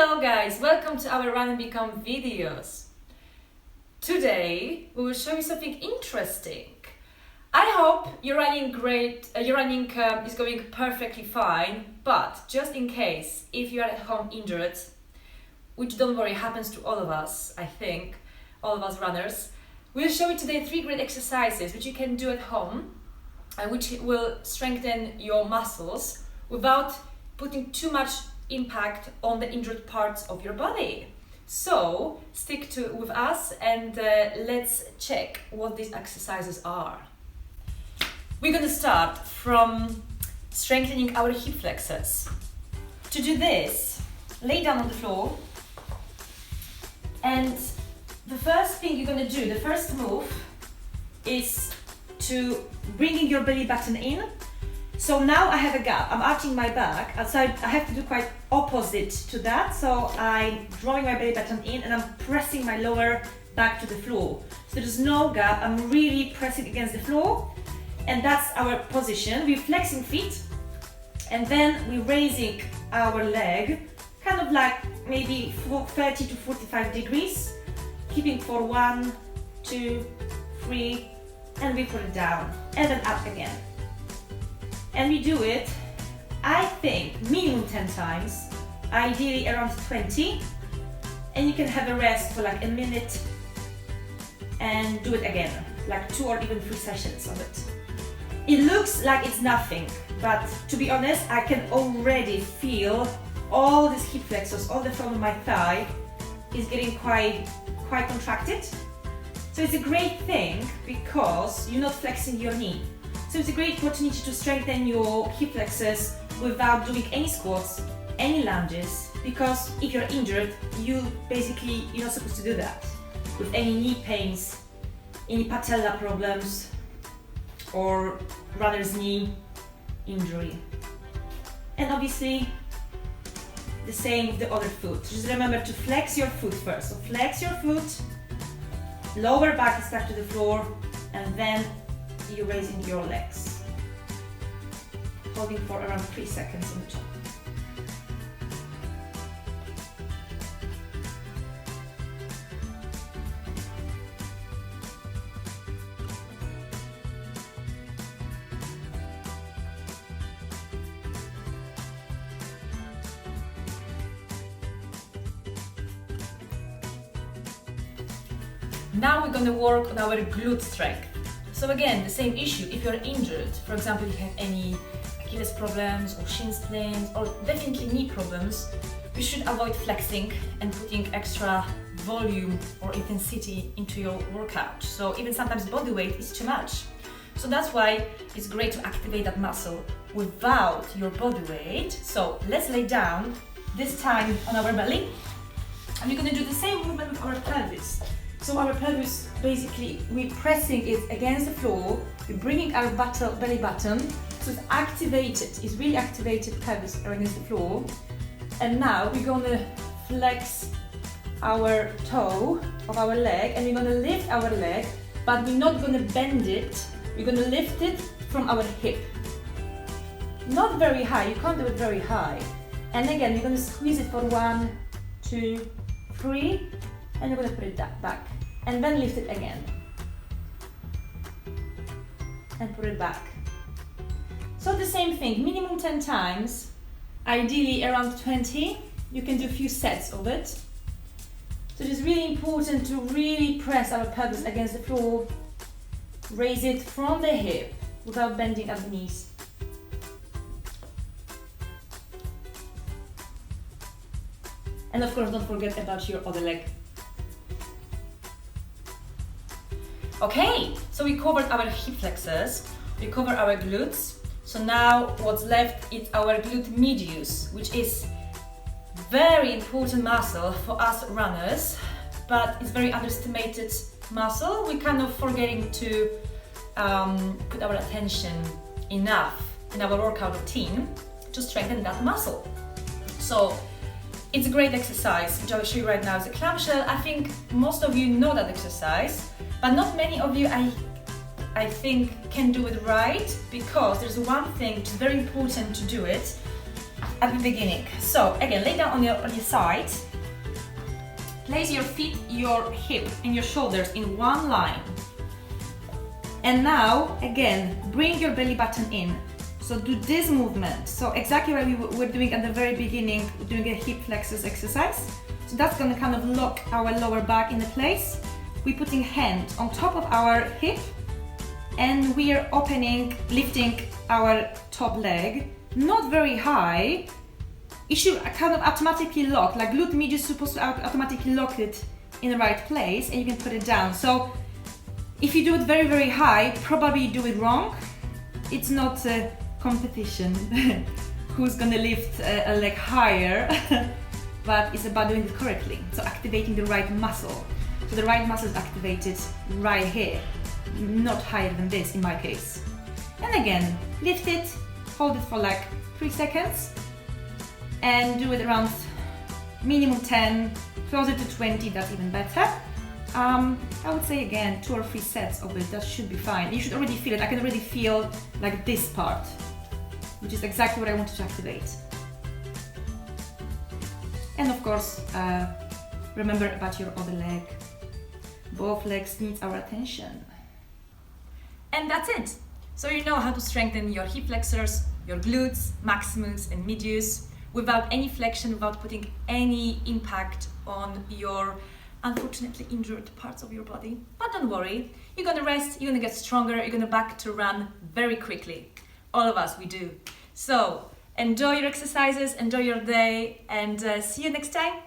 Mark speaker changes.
Speaker 1: Hello guys, welcome to our Run and Become videos. Today we will show you something interesting. I hope your running is going perfectly fine, but just in case, if you are at home injured, which don't worry, happens to all of us, I think, all of us runners, we'll show you today 3 great exercises which you can do at home and which will strengthen your muscles without putting too much impact on the injured parts of your body. So stick with us and let's check what these exercises are. We're going to start from strengthening our hip flexors. To do this, lay down on the floor, and the first thing you're going to do, the first move, is to bringing your belly button in. So now I have a gap, I'm arching my back, so I have to do quite opposite to that. So I'm drawing my belly button in and I'm pressing my lower back to the floor. So there's no gap, I'm really pressing against the floor, and that's our position. We're flexing feet, and then we're raising our leg, kind of like maybe 30 to 45 degrees, keeping for 1, 2, 3, and we put it down, and then up again. And we do it, I think, minimum 10 times, ideally around 20, and you can have a rest for like a minute and do it again, like 2 or even 3 sessions of it. It looks like it's nothing, but to be honest, I can already feel all these hip flexors, all the front of my thigh is getting quite contracted. So it's a great thing because you're not flexing your knee. So it's a great opportunity to strengthen your hip flexors without doing any squats, any lunges, because if you're injured, you're not supposed to do that with any knee pains, any patella problems, or runner's knee injury. And obviously, the same with the other foot. Just remember to flex your foot first. So flex your foot, lower back is stuck to the floor, and then you're raising your legs, holding for around 3 seconds on the top. Now we're going to work on our glute strength. So again, the same issue. If you're injured, for example, you have any Achilles problems or shin splints or definitely knee problems, you should avoid flexing and putting extra volume or intensity into your workout. So even sometimes body weight is too much. So that's why it's great to activate that muscle without your body weight. So let's lay down, this time on our belly, and we're going to do the same movement with our pelvis. So our pelvis, basically, we're pressing it against the floor, we're bringing our belly button, so it's activated, it's really activated pelvis against the floor. And now we're going to flex our toe of our leg, and we're going to lift our leg, but we're not going to bend it, we're going to lift it from our hip. Not very high, you can't do it very high. And again, we're going to squeeze it for 1, 2, 3, and you're going to put it back. And then lift it again. And put it back. So the same thing, minimum 10 times, ideally around 20. You can do a few sets of it. So it is really important to really press our pelvis against the floor, raise it from the hip without bending at the knees. And of course, don't forget about your other leg. Okay, so we covered our hip flexors, we covered our glutes. So now what's left is our glute medius, which is very important muscle for us runners, but it's very underestimated muscle. We're kind of forgetting to put our attention enough in our workout routine to strengthen that muscle. So it's a great exercise, which I will show you right now. It's a clamshell. I think most of you know that exercise, but not many of you, I think, can do it right, because there's one thing which is very important to do it, at the beginning. So again, lay down on your side. Place your feet, your hip and your shoulders in one line. And now, again, bring your belly button in. So do this movement. So exactly what we were doing at the very beginning, doing a hip flexors exercise. So that's gonna kind of lock our lower back in place. We're putting hand on top of our hip and we are opening, lifting our top leg, not very high. It should kind of automatically lock, like glute medius is supposed to automatically lock it in the right place and you can put it down. So if you do it very, very high, probably you do it wrong. It's not a competition who's gonna lift a leg higher, but it's about doing it correctly. So activating the right muscle. So the right muscle is activated right here, not higher than this in my case. And again, lift it, hold it for like 3 seconds, and do it around minimum 10, closer to 20, that's even better. I would say again 2 or 3 sets of it, that should be fine. You should already feel it. I can already feel like this part, which is exactly what I wanted to activate. And of course, remember about your other leg. Both legs need our attention. And that's it. So you know how to strengthen your hip flexors, your glutes, maximus and medius without any flexion, without putting any impact on your unfortunately injured parts of your body. But don't worry, you're gonna rest, you're gonna get stronger, you're gonna back to run very quickly. All of us, we do. So enjoy your exercises, enjoy your day, and see you next time.